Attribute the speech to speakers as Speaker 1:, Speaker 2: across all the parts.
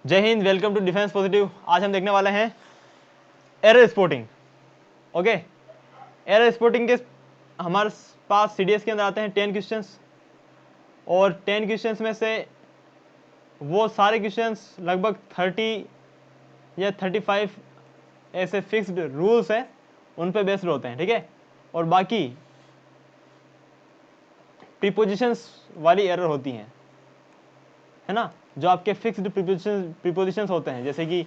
Speaker 1: जय Hind, welcome to defence positive. आज हम देखने वाले हैं error spotting. Okay, error spotting के हमारे पास सीडीएस के अंदर आते हैं 10 क्वेश्चंस, और 10 क्वेश्चंस में से वो सारे क्वेश्चंस लगभग 30 या 35 ऐसे फिक्स्ड रूल्स हैं, उन पे बेस्ड होते हैं। ठीक है, और बाकी प्रीपोजिशंस वाली एरर होती हैं, है ना, जो आपके फिक्स्ड प्रीपोजिशंस होते हैं, जैसे कि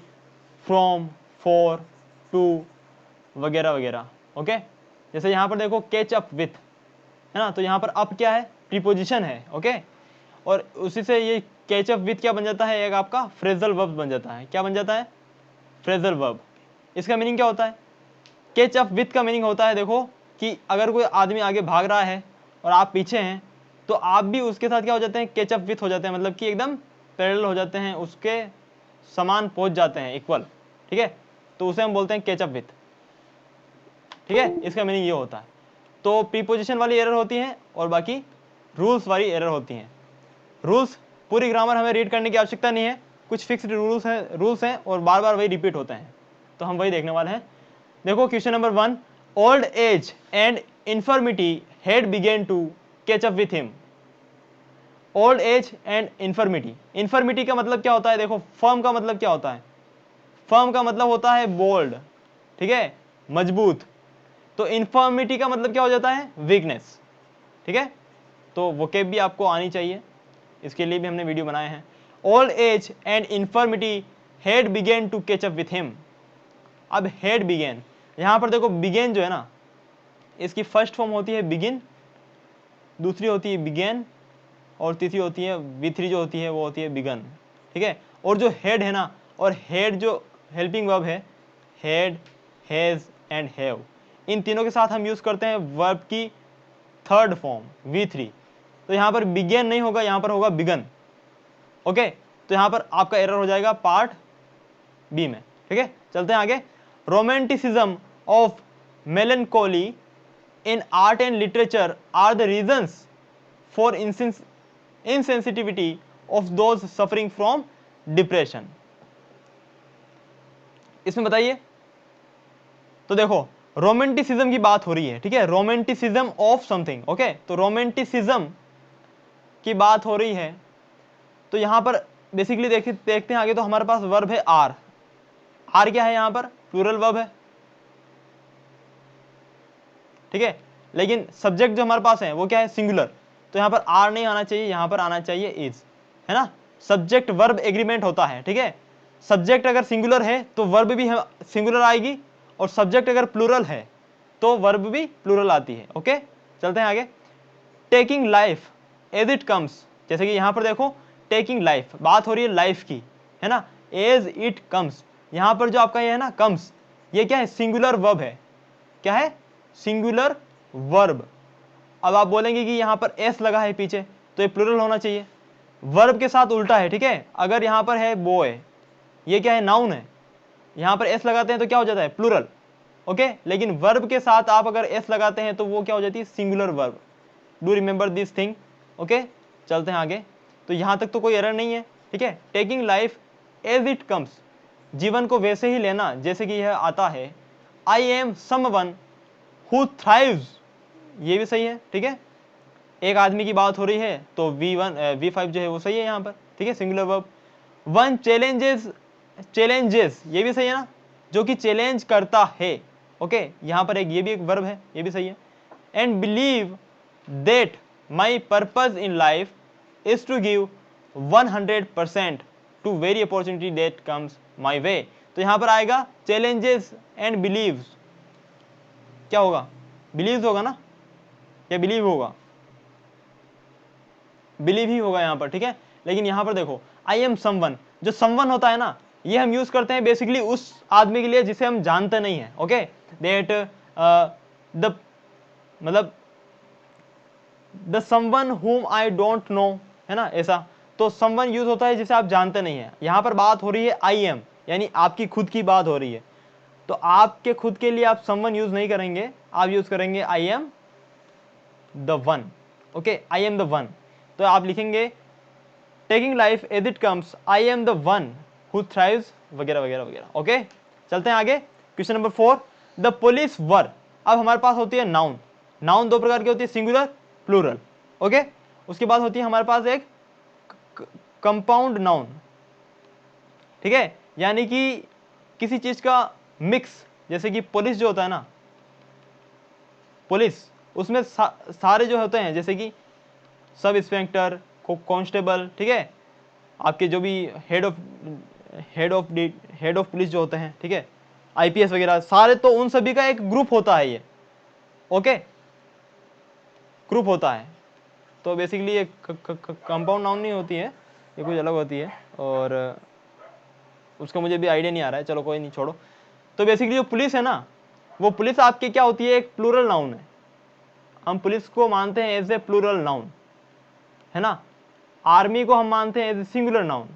Speaker 1: फ्रॉम, फॉर, टू वगैरह वगैरह। ओके, जैसे यहाँ पर देखो कैच अप विथ, है ना, तो यहाँ पर अप क्या है, प्रीपोजिशन है। ओके, और उसी से ये कैच अप विथ क्या बन जाता है, एक आपका फ्रेजल वर्ब बन जाता है। क्या बन जाता है, फ्रेजल वर्ब। इसका मीनिंग क्या होता है, कैच अप विथ का मीनिंग होता है, देखो कि अगर कोई आदमी आगे भाग रहा है और आप पीछे हैं, तो आप भी उसके साथ क्या हो जाते हैं, कैच अप विथ हो जाते हैं, मतलब कि एकदम पैरेलल हो जाते हैं, उसके समान पहुंच जाते हैं, इक्वल। ठीक है, तो उसे हम बोलते हैं कैच अप विथ। ठीक है, इसका मीनिंग ये होता है। तो प्रीपोजिशन वाली एरर होती है और बाकी रूल्स वाली एरर होती हैं। रूल्स, पूरी ग्रामर हमें रीड करने की आवश्यकता नहीं है, कुछ फिक्स्ड रूल्स हैं और बार बार वही रिपीट होते हैं, तो हम वही देखने वाले हैं। देखो question number 1, old age and infirmity had began to catch up with him. Old age and infirmity, infirmity का मतलब क्या होता है, देखो फर्म का मतलब क्या होता है, फर्म का मतलब होता है बोल्ड, ठीक है, मजबूत। तो इन्फर्मिटी का मतलब क्या हो जाता है, वीकनेस। ठीक है, तो वोकेब भी आपको आनी चाहिए, इसके लिए भी हमने वीडियो बनाए हैं। Old age and infirmity had began to catch up with him. अब हैड बिगेन, यहां पर देखो बिगेन जो है ना, इसकी फर्स्ट फॉर्म होती है बिगिन, दूसरी होती है बिगेन, और तीसरी होती है V3 जो होती है वो होती है बिगन। ठीक है, और जो हेड है ना, और हेड जो हेल्पिंग वर्ब है, हेड, हैज एंड हैव, इन तीनों के साथ हम यूज करते हैं वर्ब की थर्ड फॉर्म V3। तो यहां पर बिगेन नहीं होगा, यहां पर होगा बिगन। ओके, तो यहां पर आपका एरर हो जाएगा पार्ट बी में। ठीक है, चलते हैं आगे। Romanticism of melancholy in art and literature are the reasons for insensitivity of those suffering from depression। इसमें बताइए, तो देखो रोमांटिसिज्म की बात हो रही है, ठीक है, रोमांटिसिज्म ऑफ समथिंग। ओके, तो रोमांटिसिज्म की बात हो रही है, तो यहां पर बेसिकली देखते हैं आगे, तो हमारे पास वर्ब है आर। आर क्या है, यहां पर प्लूरल वर्ब है। ठीक है, लेकिन सब्जेक्ट जो हमारे पास है वो क्या है, सिंगुलर। तो यहां पर आर नहीं आना चाहिए, यहां पर आना चाहिए इज, है ना। सब्जेक्ट वर्ब एग्रीमेंट होता है। ठीक है, सब्जेक्ट अगर सिंगुलर है तो वर्ब भी सिंगुलर आएगी, और सब्जेक्ट अगर प्लूरल है तो वर्ब भी प्लूरल आती है। ओके, चलते हैं आगे। Taking life as it comes, जैसे कि यहां पर देखो टेकिंग लाइफ, बात हो रही है लाइफ की, है ना। एज इट कम्स, यहां पर जो आपका ये है ना कम्स, ये क्या है, सिंगुलर वर्ब है। क्या है, सिंगुलर वर्ब। अब आप बोलेंगे कि यहां पर एस लगा है पीछे, तो ये प्लूरल होना चाहिए। वर्ब के साथ उल्टा है। ठीक है, अगर यहां पर है बॉय, ये क्या है, नाउन है, यहां पर एस लगाते हैं तो क्या हो जाता है, प्लूरल। ओके, लेकिन वर्ब के साथ आप अगर एस लगाते हैं तो वो क्या हो जाती है, singular verb. Do remember this thing. Okay, चलते हैं आगे। तो यहां तक तो कोई एरर नहीं है। ठीक है, taking life as it comes, जीवन को वैसे ही लेना जैसे कि यह आता है। I am someone who thrives, ये भी सही है। ठीक है, एक आदमी की बात हो रही है तो V5 जो है वो सही है यहाँ पर। ठीक है, सिंगुलर वर्ब। वन चैलेंजेस, ये भी सही है ना, जो कि चैलेंज करता है। ओके, यहाँ पर ये भी एक वर्ब है, ये भी सही है। And believe that my purpose in life is to give 100% to very opportunity that comes my way. तो यहाँ पर आएगा चैलेंजेस एंड बिलीव्स, क्या होगा, बिलीव होगा ना, या बिलीव होगा, बिलीव ही होगा यहाँ पर। ठीक है, लेकिन यहाँ पर देखो आई एम समवन, जो समवन होता है ना, ये हम यूज करते हैं बेसिकली उस आदमी के लिए जिसे हम जानते नहीं है। ओके, दैट द मतलब द समवन हुम आई डोंट नो, है ना, ऐसा। तो समवन यूज होता है जिसे आप जानते नहीं है। यहाँ पर बात हो रही है आई एम, यानी आपकी खुद की बात हो रही है, तो आपके खुद के लिए आप समवन यूज नहीं करेंगे, आप यूज करेंगे I am the one. Okay, I am the one, तो आप लिखेंगे taking life as it comes, I am the one who thrives वगैरह वगैरह वगैरह। ओके, चलते हैं आगे। Question number 4, the police were. अब हमारे पास होती है नाउन। नाउन दो प्रकार की होती है, सिंगुलर, प्लूरल। ओके, उसके बाद होती है हमारे पास एक कंपाउंड नाउन, ठीक है, यानी कि किसी चीज का मिक्स। जैसे कि पुलिस जो होता है ना, पुलिस उसमें सारे जो होते हैं, जैसे कि सब इंस्पेक्टर, कांस्टेबल, ठीक है, आपके जो भी हेड ऑफ पुलिस जो होते हैं, ठीक है, आईपीएस वगैरह सारे, तो उन सभी का एक ग्रुप होता है ये। ओके, ग्रुप होता है। तो बेसिकली ये कंपाउंड नाउन नहीं होती है, ये कुछ अलग होती है, और उसका मुझे भी आइडिया नहीं आ रहा है, चलो कोई नहीं, छोड़ो। तो बेसिकली जो पुलिस है ना, वो पुलिस आपकी क्या होती है, एक प्लूरल नाउन है। हम पुलिस को मानते हैं एज ए प्लूरल नाउन, है ना। आर्मी को हम मानते हैं as a singular noun.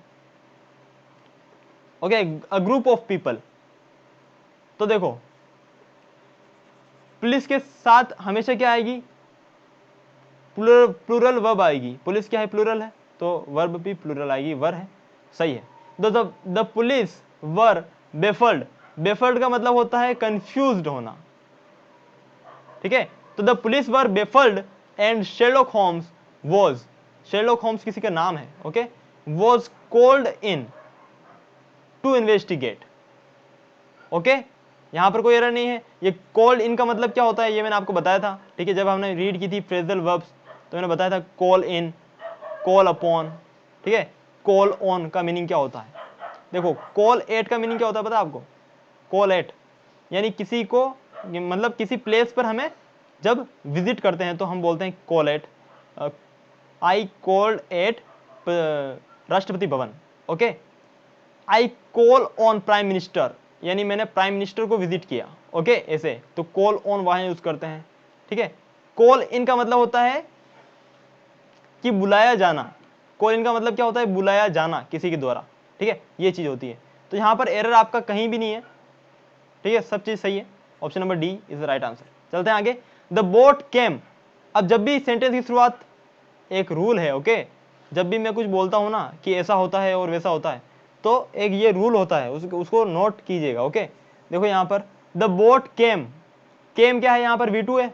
Speaker 1: Okay, a group of people. तो देखो, पुलिस के साथ हमेशा क्या आएगी, प्लूरल वर्ब आएगी। पुलिस क्या है, प्लूरल है, तो वर्ब भी प्लूरल आएगी, वर है, सही है। The police were baffled. Baffled का मतलब होता है कंफ्यूज्ड होना, ठीक है। तो the police were baffled and Sherlock Holmes was, Sherlock Holmes किसी का नाम है, okay, was called in to investigate. Okay, यहां पर कोई एरर नहीं है। ये कॉल्ड इन का मतलब क्या होता है, ये मैंने आपको बताया था, ठीक है, जब हमने रीड की थी फ्रेजल वर्ब्स, तो मैंने बताया था कॉल इन, कॉल अपॉन, ठीक है, कॉल ऑन का मीनिंग क्या होता है। देखो, कॉल एट का मीनिंग क्या होता है पता है आपको, कॉल एट यानी किसी को, मतलब किसी प्लेस पर हमें जब विजिट करते हैं तो हम बोलते हैं call at. I called eight Rashtrapati Bhavan. Okay, I call on prime minister, यानी मैंने प्राइम मिनिस्टर को विजिट किया। ओके, ऐसे तो कॉल ऑन वहां यूज करते हैं, ठीक है। कॉल इन का मतलब होता है कि बुलाया जाना। कॉल इन का मतलब क्या होता है, बुलाया जाना किसी के द्वारा, ठीक है, ये चीज होती है। तो यहां पर एरर आपका कहीं भी नहीं है, ठीक है, सब चीज सही है। Option number D is the right answer. चलते हैं आगे। द बोट केम। अब जब भी सेंटेंस की शुरुआत, एक रूल है, ओके, जब भी मैं कुछ बोलता हूं ना कि ऐसा होता है और वैसा होता है, तो एक ये रूल होता है, उसको नोट कीजिएगा। ओके, देखो यहां पर द बोट केम, केम क्या है, यहां पर V2 है।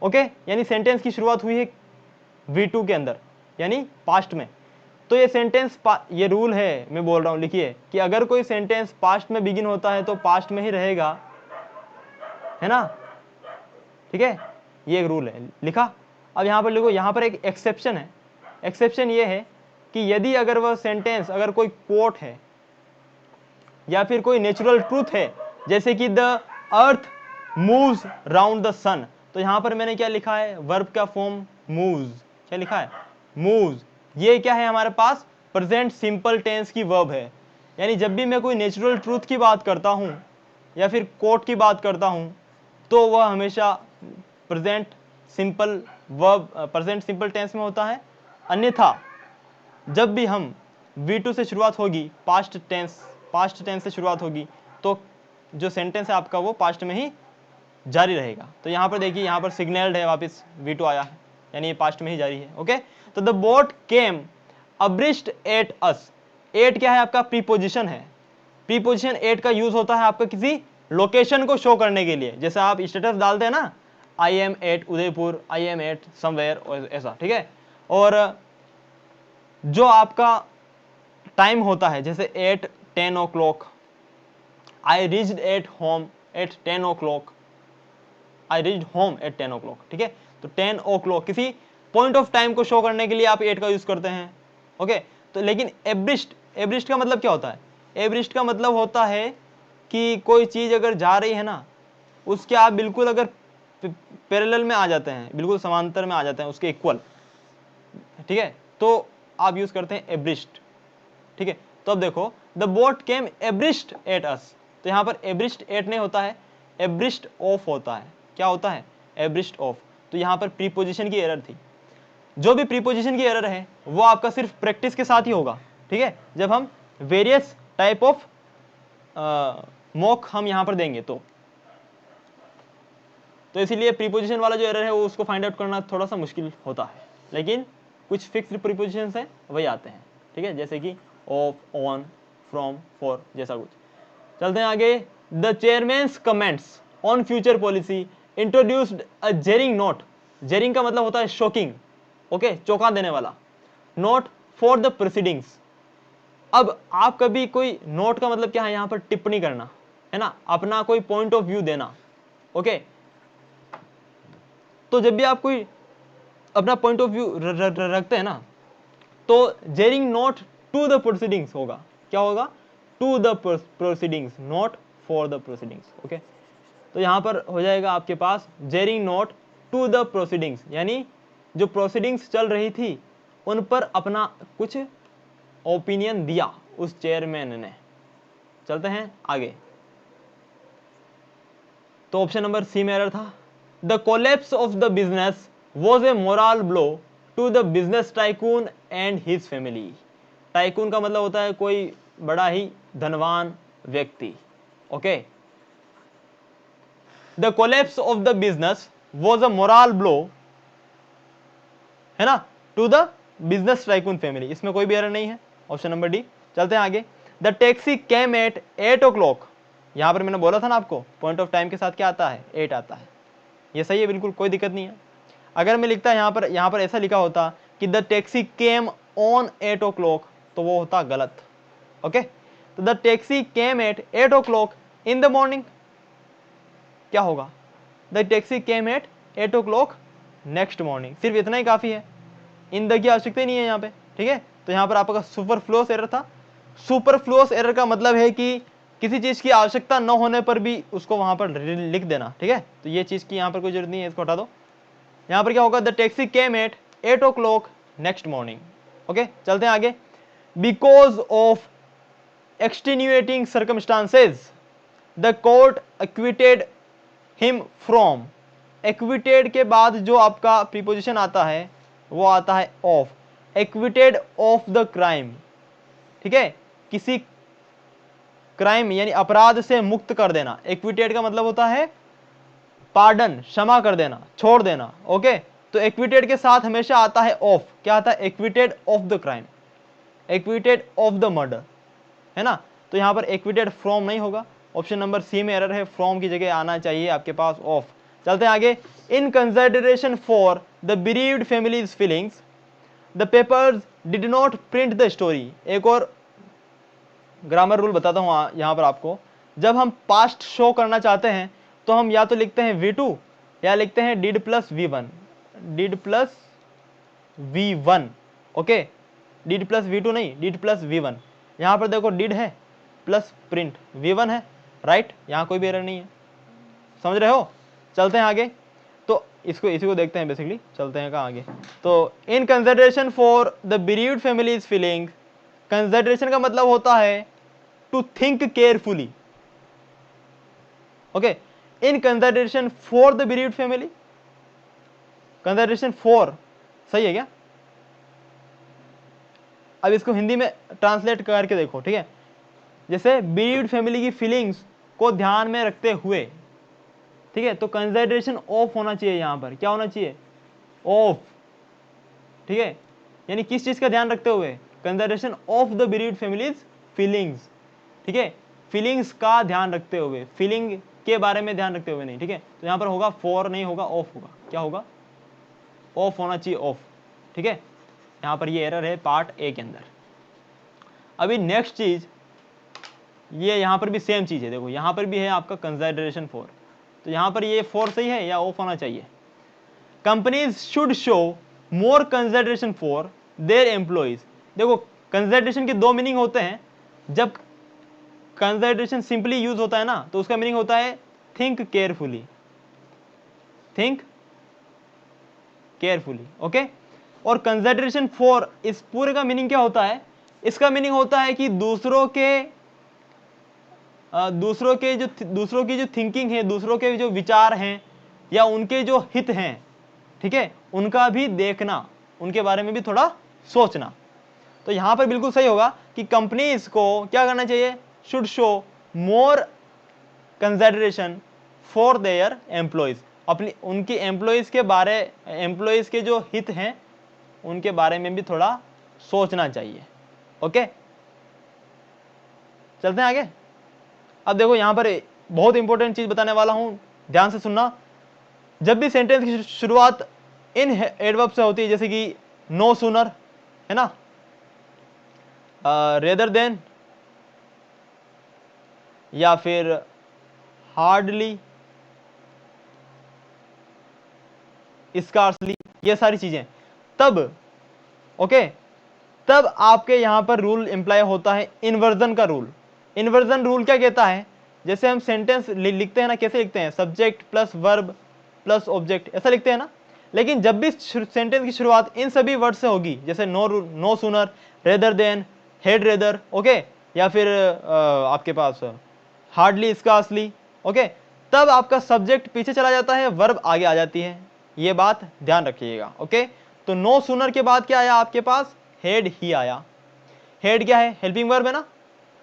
Speaker 1: ओके, यानी सेंटेंस की शुरुआत हुई है V2 के अंदर, यानी पास्ट में। तो ये सेंटेंस, ये रूल है, मैं बोल रहा हूं, लिखिए कि अगर कोई सेंटेंस पास्ट में बिगिन होता है तो पास्ट में ही रहेगा, है ना, ठीक है, ये एक रूल है, लिखा। अब यहां पर लिखो, यहां पर एक एक्सेप्शन है। एक्सेप्शन ये है कि यदि अगर वह सेंटेंस, अगर कोई कोट है या फिर कोई नेचुरल ट्रूथ है, जैसे कि the earth moves round the sun, तो यहां पर मैंने क्या लिखा है, वर्ब का फॉर्म मूव्स, क्या लिखा है, मूव्स। ये क्या है हमारे पास, प्रेजेंट सिंपल टेंस की वर्ब है। यानी जब भी मैं कोई नेचुरल ट्रूथ की बात करता हूं या फिर कोट की बात करता हूं, तो वह हमेशा present simple verb, present simple tense में होता है। अन्यथा जब भी हम V2 से शुरुआत होगी, पास्ट टेंस से शुरुआत होगी, तो जो सेंटेंस है आपका वो पास्ट में ही जारी रहेगा। तो यहां पर देखिए, यहां पर सिग्नल्ड है, वापस V2 आया है, यानी ये पास्ट में ही जारी है। ओके, तो the boat came abreast at us. At क्या है, आपका प्रीपोजिशन है। प्रीपोजिशन एट का यूज होता है आपका किसी लोकेशन को शो करने के लिए, जैसे आप स्टेटस डालते हैं ना, I am at Udaipur, I am at somewhere, ऐसा, ठीक है। और जो आपका टाइम होता है, जैसे 8-10 o'clock, I reached at home at 10 o'clock, I reached home at 10 o'clock, ठीक है। तो 10 ओ क्लॉक किसी पॉइंट ऑफ टाइम को शो करने के लिए आप 8 का यूज करते हैं। ओके, तो लेकिन एब्रिस्ट, एब्रिस्ट का मतलब क्या होता है, एब्रिस्ट का मतलब होता है कि कोई चीज अगर जा रही है ना, उसके आप बिल्कुल अगर पैरेलल में आ जाते हैं, बिल्कुल समांतर में आ जाते हैं, उसके इक्वल, ठीक है, तो आप यूज करते हैं एब्रिस्ट, ठीक है। तो अब देखो, the boat came abreast at us, तो यहां पर एब्रिस्ट एट नहीं होता है, एब्रिस्ट ऑफ होता है। क्या होता है, एब्रिस्ट ऑफ। तो यहां पर प्रीपोजिशन की एरर थी। जो भी प्रीपोजिशन की एरर है वो आपका सिर्फ प्रैक्टिस के साथ ही होगा, ठीक है, जब हम वेरियस टाइप ऑफ मॉक हम यहां पर देंगे तो इसीलिए प्रीपोजिशन वाला जो एरर है वो उसको फाइंड आउट करना थोड़ा सा मुश्किल होता है, लेकिन कुछ फिक्स्ड प्रीपोजिशंस हैं वही आते हैं, ठीक है, जैसे कि ऑफ, ऑन, फ्रॉम, फॉर जैसा कुछ। चलते हैं आगे। The chairman's comments on future policy introduced a jarring note. Jarring का मतलब होता है शॉकिंग, ओके, चौंका देने वाला। Note for the proceedings. अब आप कभी कोई नोट का मतलब क्या है यहां पर टिप्पणी करना, है ना, अपना कोई पॉइंट ऑफ व्यू देना, ओके। तो जब भी आप कोई अपना पॉइंट ऑफ व्यू रखते हैं ना, तो jarring note to the proceedings होगा। क्या होगा? To the proceedings, not for the proceedings, okay. तो यहां पर हो जाएगा आपके पास jarring note to the proceedings, यानी जो प्रोसीडिंग्स चल रही थी उन पर अपना कुछ ओपिनियन दिया उस चेयरमैन ने। चलते हैं आगे। तो ऑप्शन नंबर सी में एरर था। The collapse of the business was a moral blow to the business tycoon and his family. Tycoon का मतलब होता है कोई बड़ा ही धनवान व्यक्ति, okay. The collapse of the business was a moral blow, है ना, to the business tycoon family. इसमें कोई भी एरर नहीं है, ऑप्शन नंबर डी। चलते हैं आगे। The taxi came at 8 o'clock। यहां पर मैंने बोला था ना आपको, पॉइंट ऑफ टाइम के साथ क्या आता है? 8 आता है। ये सही है, बिल्कुल कोई दिक्कत नहीं है। अगर मैं लिखता यहां पर ऐसा लिखा होता कि the taxi came on 8 o'clock, तो वो होता गलत, ओके। तो the taxi came at 8 o'clock in the morning, क्या होगा? The taxi came at 8 o'clock next morning. सिर्फ इतना ही काफी है, इन द की आवश्यकता नहीं है यहाँ पे, ठीक है। तो यहाँ पर आपका सुपरफ्लुअस एरर था। सुपरफ्लुअस एरर का मतलब है कि किसी चीज की आवश्यकता न होने पर भी उसको वहां पर लिख देना, ठीक है। तो ये चीज की यहाँ पर कोई जरूरत नहीं है, इसको हटा दो। यहाँ पर क्या होगा? The taxi came at 8 o'clock next morning, okay. चलते हैं आगे। Because of extenuating circumstances the court acquitted him from. Acquitted के बाद जो आपका प्रीपोजिशन आता है वो आता है of. Acquitted of the crime, ठीक है, किसी क्राइम यानी अपराध से मुक्त कर देना। एक्विटेड का मतलब होता है पार्डन, क्षमा कर देना, छोड़ देना, ओके। तो एक्विटेड के साथ हमेशा आता है ऑफ। क्या आता है? Acquitted of the crime, acquitted of the murder, है ना। तो यहां पर एक्विटेड फ्रॉम नहीं होगा, ऑप्शन नंबर सी में एरर है, फ्रॉम की जगह आना चाहिए आपके पास ऑफ। चलते हैं आगे। इन consideration for the bereaved families feelings the papers did not print the story. एक और ग्रामर रूल बताता हूं यहां पर आपको। जब हम पास्ट शो करना चाहते हैं तो हम या तो लिखते हैं V2 या लिखते हैं did plus V1, did plus V1, okay. Did plus V2 नहीं, डिड प्लस V1। यहां पर देखो डिड है प्लस प्रिंट V1 है, राइट। यहां कोई भी एरर नहीं है, समझ रहे हो। चलते हैं आगे। तो इसी को देखते हैं बेसिकली। चलते हैं कहाँ आगे। तो in consideration for the bereaved families feeling, consideration का मतलब होता है to think carefully, okay. In consideration for the bereaved family, consideration for सही है क्या? अब इसको हिंदी में ट्रांसलेट करके देखो, ठीक है। जैसे bereaved फैमिली की फीलिंग्स को ध्यान में रखते हुए, ठीक है, तो कंसिडरेशन ऑफ होना चाहिए। यहां पर क्या होना चाहिए? ऑफ, ठीक है। यानी किस चीज का ध्यान रखते हुए? Consideration of the bereaved families feelings, ठीक है, फीलिंग्स का ध्यान रखते हुए, फीलिंग के बारे में ध्यान रखते हुए नहीं, ठीक है। तो यहां पर होगा फॉर नहीं होगा, ऑफ होगा। क्या होगा? ऑफ होना चाहिए, ऑफ, ठीक है। यहां पर ये एरर है पार्ट ए के अंदर। अभी नेक्स्ट चीज, ये यहां पर भी सेम चीज है, देखो यहां पर भी है आपका कंसिडरेशन फॉर। तो यहां पर ये फॉर सही है या ऑफ होना चाहिए? Companies should show more consideration for their employees. देखो कंसिडरेशन के दो मीनिंग होते हैं। जब कंसिडरेशन सिंपली यूज होता है ना, तो उसका मीनिंग होता है think carefully, think carefully, okay. और कंसिडरेशन फॉर, इस पूरे का मीनिंग क्या होता है? इसका मीनिंग होता है कि दूसरों की जो थिंकिंग है, दूसरों के जो विचार हैं या उनके जो हित हैं, ठीक है, उनका भी देखना, उनके बारे में भी थोड़ा सोचना। तो यहां पर बिल्कुल सही होगा कि कंपनीज को क्या करना चाहिए? Should show more consideration for their employees. अपनी उनकी एम्प्लॉयज के जो हित हैं उनके बारे में भी थोड़ा सोचना चाहिए, ओके। चलते हैं आगे। अब देखो यहां पर बहुत इंपॉर्टेंट चीज बताने वाला हूं, ध्यान से सुनना। जब भी सेंटेंस की शुरुआत इन एडवर्ब से होती है, जैसे कि नो सूनर, है ना, रेदर देन, या फिर हार्डली, स्कार्सली, ये सारी चीजें, तब ओके, तब आपके यहां पर रूल इंप्लाई होता है इन्वर्जन का रूल। इन्वर्जन रूल क्या कहता है, जैसे हम सेंटेंस लिखते हैं ना, कैसे लिखते हैं, subject plus verb plus object, ऐसा लिखते हैं ना। लेकिन जब भी सेंटेंस की शुरुआत इन सभी वर्ड से होगी, जैसे no sooner, rather than, had rather, okay, या फिर आपके पास हार्डली, स्कार्सली, ओके, तब आपका सब्जेक्ट पीछे चला जाता है, वर्ब आगे आ जाती है। ये बात ध्यान रखिएगा, ओके। तो नो सूनर के बाद क्या आया आपके पास, हेड ही आया। हेड क्या है, हेल्पिंग वर्ब है ना,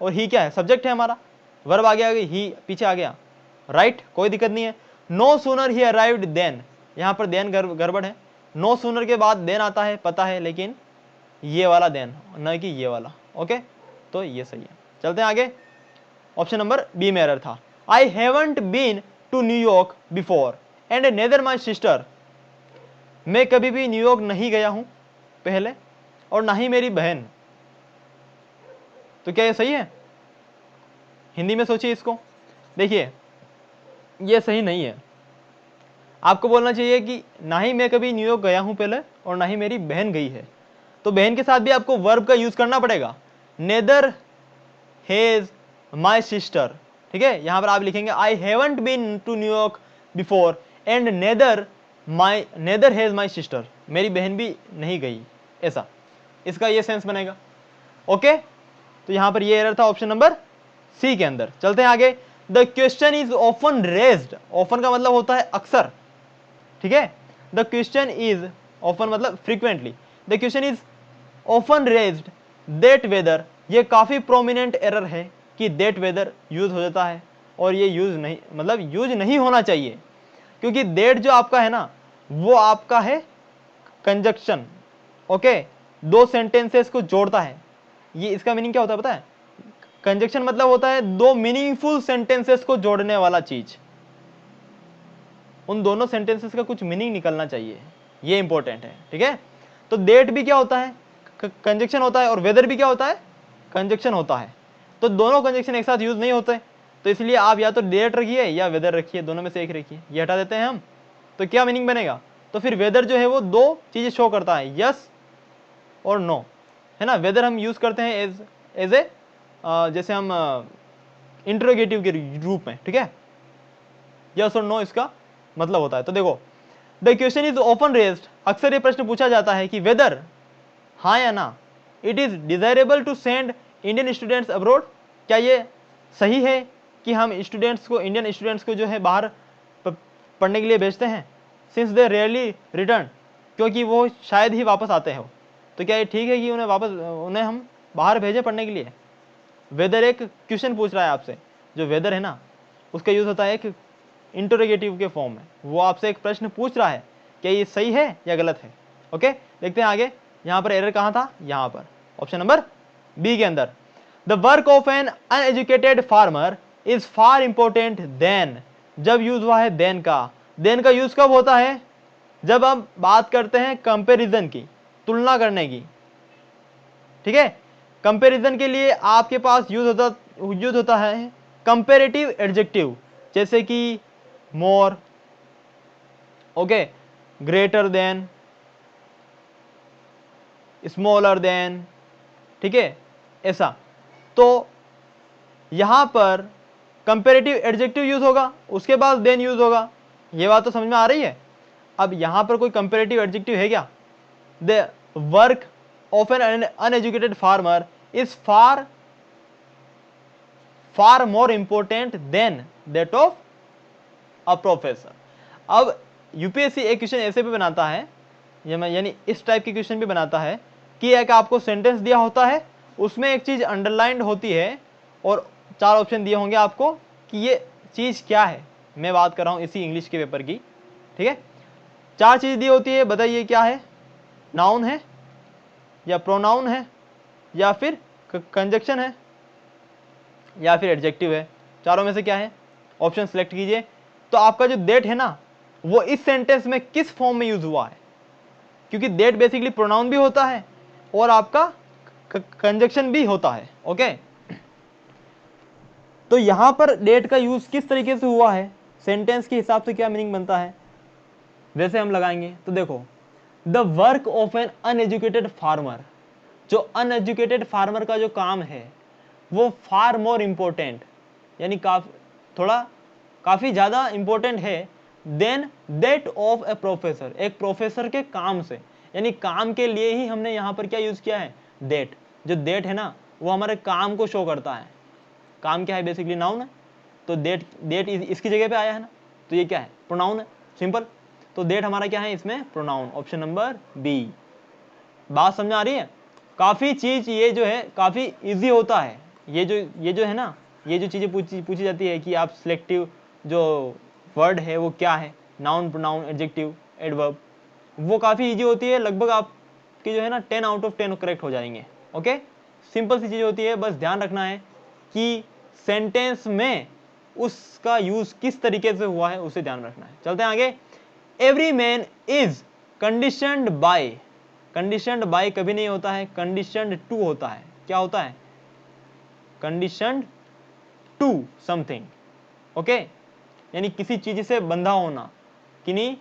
Speaker 1: और ही क्या है, सब्जेक्ट है हमारा, वर्ब आगे आ गई, ही पीछे आ गया, राइट, कोई दिक्कत नहीं है। No sooner he arrived than, यहां पर देन गड़बड़ है, नो सूनर के बाद देन आता है, पता है, लेकिन ये वाला देन, न कि ये वाला, ओके, तो ये सही है। चलते हैं आगे। ऑप्शन नंबर बी में एरर था। I haven't been to New York before and neither my sister, मैं कभी भी न्यूयॉर्क नहीं गया हूं पहले, और ना ही मेरी बहन। तो क्या ये सही है? हिंदी में सोचिए इसको, देखिए ये सही नहीं है। आपको बोलना चाहिए कि ना ही मैं कभी न्यूयॉर्क गया हूं पहले, और ना ही मेरी बहन गई है। तो बहन के साथ भी आपको वर्ब का यूज करना पड़ेगा, नेदर हैज माई सिस्टर, ठीक है। यहां पर आप लिखेंगे I haven't been to New York before and neither has my sister, मेरी बहन भी नहीं गई, ऐसा, इसका ये सेंस बनेगा, ओके। तो यहां पर ये एरर था ऑप्शन नंबर सी के अंदर। चलते हैं आगे। The question is often raised, often का मतलब होता है अक्सर, ठीक है। द क्वेश्चन इज ऑफन मतलब frequently, the question is often raised that whether, ये काफी प्रोमिनेंट एरर है कि दैट वेदर यूज हो जाता है, और ये यूज नहीं, मतलब यूज नहीं होना चाहिए, क्योंकि दैट जो आपका है ना, वो आपका है कंजक्शन, ओके, दो सेंटेंसेस को जोड़ता है। ये इसका मीनिंग क्या होता है पता है, कंजक्शन मतलब होता है दो मीनिंगफुल सेंटेंसेस को जोड़ने वाला चीज, उन दोनों सेंटेंसेस का कुछ मीनिंग निकलना चाहिए, ये इंपॉर्टेंट है, ठीक है। तो डेट भी क्या होता है, कंजक्शन होता है, और वेदर भी क्या होता है, कंजक्शन होता है। तो दोनों कंजक्शन एक साथ यूज नहीं होते, तो इसलिए आप या तो डेट रखिए या वेदर रखिए, दोनों में से एक रखिए, ये हटा देते हैं हम। तो क्या मीनिंग बनेगा, तो फिर वेदर जो है वो दो चीजें शो करता है, यस और नो, है ना। वेदर हम यूज करते हैं एज ए जैसे हम इंटरोगेटिव के रूप में, ठीक है, यस और नो इसका मतलब होता है। तो देखो, the question is often raised, अक्सर ये प्रश्न पूछा जाता है कि वेदर, हाँ या ना, it is desirable to send Indian students abroad, क्या ये सही है कि हम स्टूडेंट्स को, इंडियन स्टूडेंट्स को जो है बाहर पढ़ने के लिए भेजते हैं, सिंस दे रेयरली रिटर्न, क्योंकि वो शायद ही वापस आते हो। तो क्या ये ठीक है कि उन्हें हम बाहर भेजें पढ़ने के लिए? वेदर एक क्वेश्चन पूछ रहा है आपसे, जो वेदर है ना उसका यूज होता है एक इंटरोगेटिव के फॉर्म में, वो आपसे एक प्रश्न पूछ रहा है, क्या ये सही है या गलत है, ओके। देखते हैं आगे, यहां पर एरर कहां था, यहां पर ऑप्शन नंबर बी के अंदर। The work of an uneducated farmer is far important than, जब यूज हुआ है देन का यूज कब होता है, जब हम बात करते हैं कंपैरिजन की, तुलना करने की, ठीक है। कंपैरिजन के लिए आपके पास यूज होता है कंपैरेटिव एडजेक्टिव, जैसे कि more, okay, greater than, smaller than, ठीक है, ऐसा। तो यहां पर कंपैरेटिव एडजेक्टिव यूज होगा, उसके बाद देन यूज होगा, ये बात तो समझ में आ रही है। अब यहां पर कोई कंपैरेटिव एडजेक्टिव है क्या, the work of an uneducated farmer is far more important than that of a professor. अब यूपीएससी एक क्वेश्चन ऐसे भी बनाता है, यानी इस टाइप के क्वेश्चन भी बनाता है कि एक आपको सेंटेंस दिया होता है, उसमें एक चीज अंडरलाइंड होती है, और चार ऑप्शन दिए होंगे आपको कि ये चीज क्या है। मैं बात कर रहा हूं इसी इंग्लिश के पेपर की, ठीक है। चार चीज दी होती है, बताइए क्या है, नाउन है या प्रोनाउन है या फिर कंजक्शन है, या फिर एडजेक्टिव है, चारों में से क्या है, ऑप्शन सेलेक्ट कीजिए। तो आपका जो दैट है ना वो इस सेंटेंस में किस फॉर्म में यूज हुआ है, क्योंकि दैट बेसिकली प्रोनाउन भी होता है और आपका कंजक्शन भी होता है। ओके, तो यहां पर दैट का यूज किस तरीके से हुआ है, सेंटेंस के हिसाब से क्या मीनिंग बनता है, वैसे हम लगाएंगे। तो देखो, the work of an uneducated farmer, जो अनएजुकेटेड फार्मर का जो काम है वो फार मोर इम्पोर्टेंट, यानी काफी ज्यादा इंपॉर्टेंट है than that of a professor, एक प्रोफेसर के काम से, यानी काम के लिए ही हमने यहाँ पर क्या यूज किया है, दैट। जो दैट है ना वो हमारे काम को शो करता है, काम क्या है, बेसिकली नाउन है। तो दैट इसकी जगह पे आया है ना, तो ये क्या है, प्रोनाउन है, सिंपल। तो दैट हमारा क्या है इसमें, प्रोनाउन, ऑप्शन नंबर बी। बात समझ आ रही है, काफी चीज ये जो है काफी इजी होता है। ये जो है ना, ये जो चीजें पूछी जाती है कि आप सिलेक्टिव जो वर्ड है वो क्या है, नाउन, प्रोनाउन, एडजेक्टिव, एडवर्ब, वो काफी इजी होती है, लगभग आपकी जो है ना 10 आउट ऑफ 10 करेक्ट हो जाएंगे। ओके, सिंपल सी चीज होती है, बस ध्यान रखना है कि सेंटेंस में उसका यूज किस तरीके से हुआ है उसे ध्यान रखना है। चलते हैं आगे। Every man is conditioned by, conditioned by कभी नहीं होता है, कंडीशनड टू होता है। क्या होता है, कंडीशनड टू समथिंग। ओके, यानी किसी चीज से बंधा होना, किन्हीं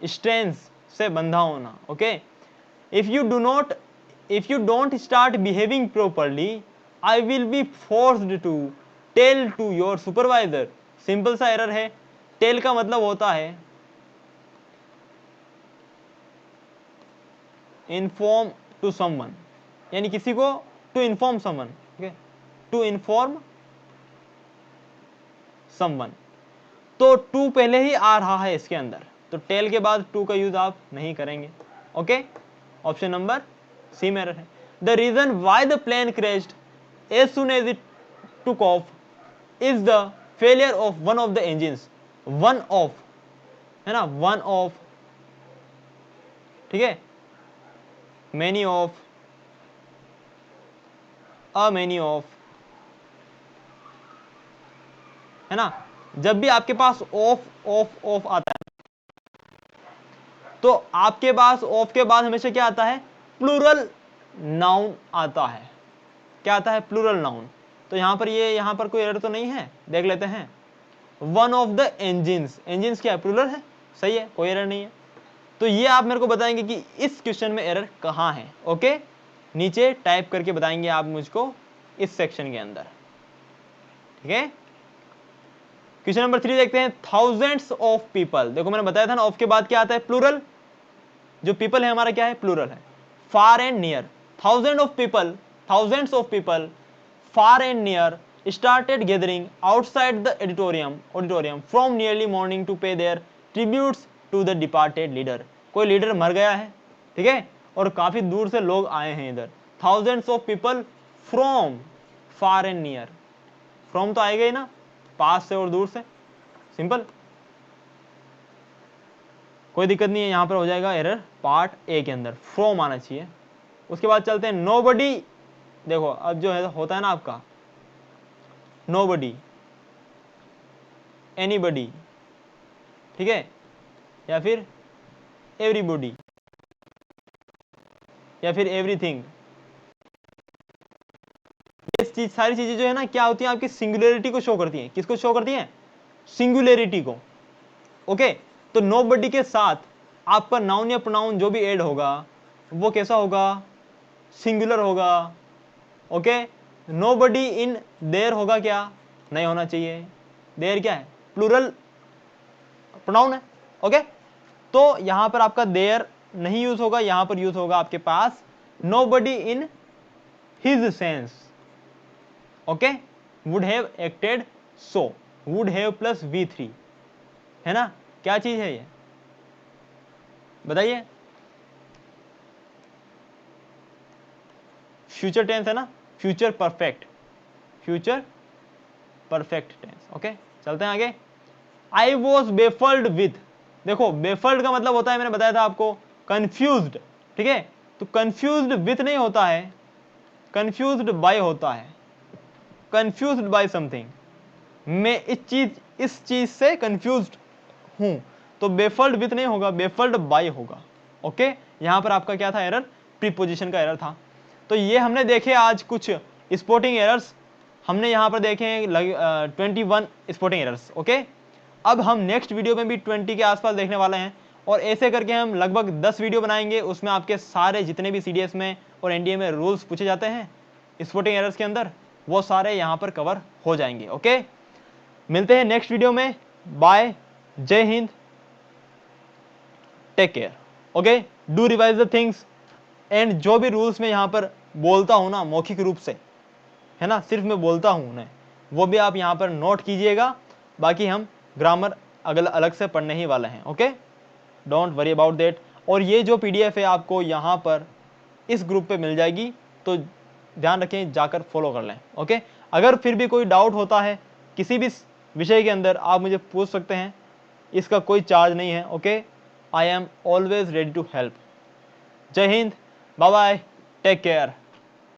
Speaker 1: स्ट्रेंथ से बंधा होना। Okay, if you don't start behaving properly I will be forced to tell to your supervisor. Simple सा एरर है। टेल का मतलब होता है इन्फॉर्म टू समवन, यानी किसी को टू इन्फॉर्म समवन, ठीक है, टू इन्फॉर्म समवन। तो टू पहले ही आ रहा है इसके अंदर, तो टेल के बाद टू का यूज आप नहीं करेंगे। ओके, ऑप्शन नंबर सी में एरर है। The reason why the plane crashed as soon as it took off is the failure of one of the engines, one of, है ना, one of, ठीक है, many of, a many of, है ना। जब भी आपके पास ऑफ ऑफ ऑफ आता है तो आपके पास ऑफ के बाद हमेशा क्या आता है, प्लूरल नाउन आता है। क्या आता है, प्लूरल नाउन। तो यहां पर कोई एरर तो नहीं है, देख लेते हैं। One of the engines, engines क्या है, प्लूरल है, सही है, कोई एरर नहीं है। तो ये आप मेरे को बताएंगे कि इस क्वेश्चन में एरर कहां है। ओके, नीचे टाइप करके बताएंगे आप मुझको इस सेक्शन के अंदर, ठीक है। क्वेश्चन नंबर 3 देखते हैं। थाउजेंड्स ऑफ पीपल, देखो मैंने बताया था ना ऑफ के बाद क्या आता है, प्लूरल। जो पीपल है हमारा क्या है, प्लूरल है। Far and near, thousands of people far and near started gathering outside the auditorium from nearly morning to pay their tributes to the departed leader। कोई लीडर मर गया है, ठीक है, और काफी दूर से लोग आए हैं इधर। Thousands of people from, far and near, from तो आएगा ही ना, पास से और दूर से, सिंपल, कोई दिक्कत नहीं है। यहां पर हो जाएगा एरर पार्ट ए के अंदर, फ्रॉम आना चाहिए। उसके बाद चलते हैं नोबडी। देखो अब जो है होता है ना आपका नोबडी, एनीबडी, ठीक है, या फिर एवरीबॉडी, या फिर एवरीथिंग। ये सारी चीजें जो है ना क्या होती है, आपकी सिंगुलरिटी को शो करती हैं। किसको शो करती हैं, सिंगुलरिटी को। ओके, तो नोबडी के साथ आपका नाउन या प्रोनाउन जो भी ऐड होगा वो कैसा होगा, सिंगुलर होगा। ओके, नोबडी इन देयर होगा क्या, नहीं होना चाहिए, देयर क्या है, प्लूरल प्रोनाउन है। ओके, तो यहां पर आपका देयर नहीं यूज होगा, यहां पर यूज होगा आपके पास nobody in his sense. Okay, would have acted so, would have plus V3, है ना। क्या चीज है ये बताइए, फ्यूचर टेंस है ना, future perfect, future perfect tense. Okay, चलते हैं आगे। आई वॉज बेफल्ड विथ, देखो बेफल्ड का मतलब होता है, मैंने बताया था आपको, कंफ्यूज्ड, ठीक है। तो कंफ्यूज्ड विथ नहीं होता है, कंफ्यूज्ड बाय होता है। कंफ्यूज्ड बाय समथिंग, मैं इस चीज से कंफ्यूज्ड हूं, तो बेफल्ड विथ नहीं होगा, बेफल्ड बाय होगा। ओके, यहां पर आपका क्या था एरर, प्रीपोजिशन का एरर था। तो ये हमने देखे आज कुछ स्पोर्टिंग एरर्स, हमने यहां पर देखे 21 स्पोर्टिंग एरर्स। ओके, अब हम नेक्स्ट वीडियो में भी 20 के आसपास देखने वाले हैं, और ऐसे करके हम लगभग 10 वीडियो बनाएंगे, उसमें आपके सारे जितने भी सीडीएस में और एनडीए में रूल्स पूछे जाते हैं स्पोर्टिंग एरर्स के अंदर, वो सारे यहां पर कवर हो जाएंगे। ओके, मिलते हैं नेक्स्ट वीडियो में। बाय, जय हिंद, take care. Okay, do revise the things, and जो भी रूल्स मैं यहां पर बोलता हूं ना मौखिक रूप से, है ना, सिर्फ मैं बोलता हूं उन्हें, वो भी आप यहां पर नोट कीजिएगा। बाकी हम ग्रामर अलग से पढ़ने ही वाले हैं। Okay, don't worry about that. और ये जो पीडीएफ है आपको यहां पर इस ग्रुप पे मिल जाएगी, तो ध्यान रखें, जाकर फॉलो कर लें। ओके, अगर फिर भी कोई डाउट होता है किसी भी विषय के अंदर, आप मुझे पूछ सकते हैं, इसका कोई चार्ज नहीं है। Okay, I am always ready to help. जय हिंद, बाय बाय, टेक केयर।